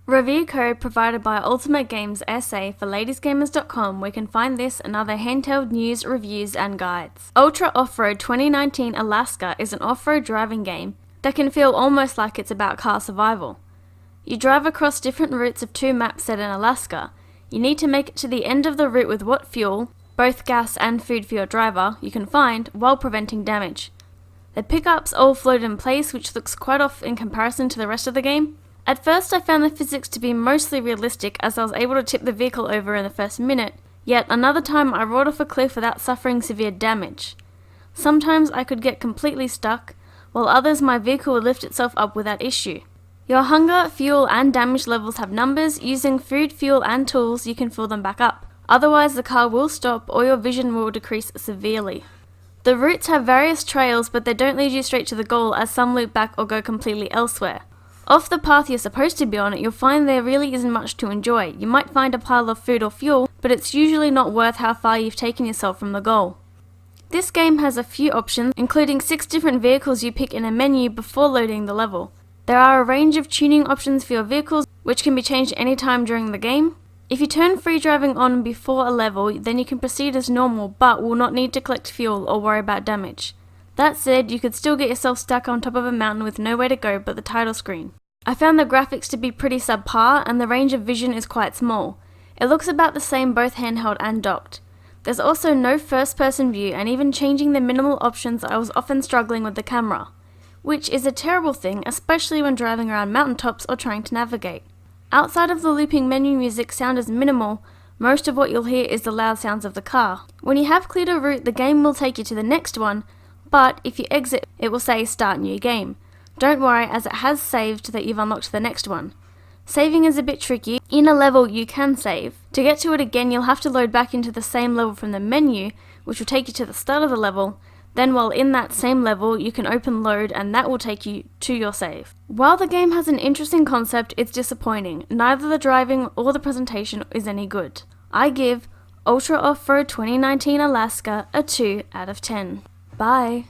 Review code provided by Ultimate Games S.A for ladiesgamers.com, where you can find this and other handheld news, reviews, and guides. Ultra Off-Road 2019 Alaksa is an off-road driving game that can feel almost like it's about car survival. You drive across different routes of 2 maps set in Alaska. You need to make it to the end of the route with what fuel, both gas and food for your driver, you can find while preventing damage. The pickups all float in place, which looks quite off in comparison to the rest of the game. At first I found the physics to be mostly realistic, as I was able to tip the vehicle over in the first minute, yet another time I rolled off a cliff without suffering severe damage. Sometimes I could get completely stuck, while others my vehicle would lift itself up without issue. Your hunger, fuel and damage levels have numbers. Using food, fuel and tools you can fill them back up. Otherwise the car will stop or your vision will decrease severely. The routes have various trails, but they don't lead you straight to the goal, as some loop back or go completely elsewhere. Off the path you're supposed to be on, you'll find there really isn't much to enjoy. You might find a pile of food or fuel, but it's usually not worth how far you've taken yourself from the goal. This game has a few options, including 6 different vehicles you pick in a menu before loading the level. There are a range of tuning options for your vehicles, which can be changed anytime during the game. If you turn free driving on before a level, then you can proceed as normal, but will not need to collect fuel or worry about damage. That said, you could still get yourself stuck on top of a mountain with nowhere to go but the title screen. I found the graphics to be pretty subpar, and the range of vision is quite small. It looks about the same both handheld and docked. There's also no first-person view, and even changing the minimal options I was often struggling with the camera, which is a terrible thing, especially when driving around mountaintops or trying to navigate. Outside of the looping menu music, sound is minimal. Most of what you'll hear is the loud sounds of the car. When you have cleared a route, the game will take you to the next one, but if you exit, it will say Start New Game. Don't worry, as it has saved that you've unlocked the next one. Saving is a bit tricky. In a level you can save. To get to it again, you'll have to load back into the same level from the menu, which will take you to the start of the level. Then while in that same level, you can open load and that will take you to your save. While the game has an interesting concept, it's disappointing. Neither the driving or the presentation is any good. I give Ultra Off-Road 2019 Alaksa a 2 out of 10. Bye!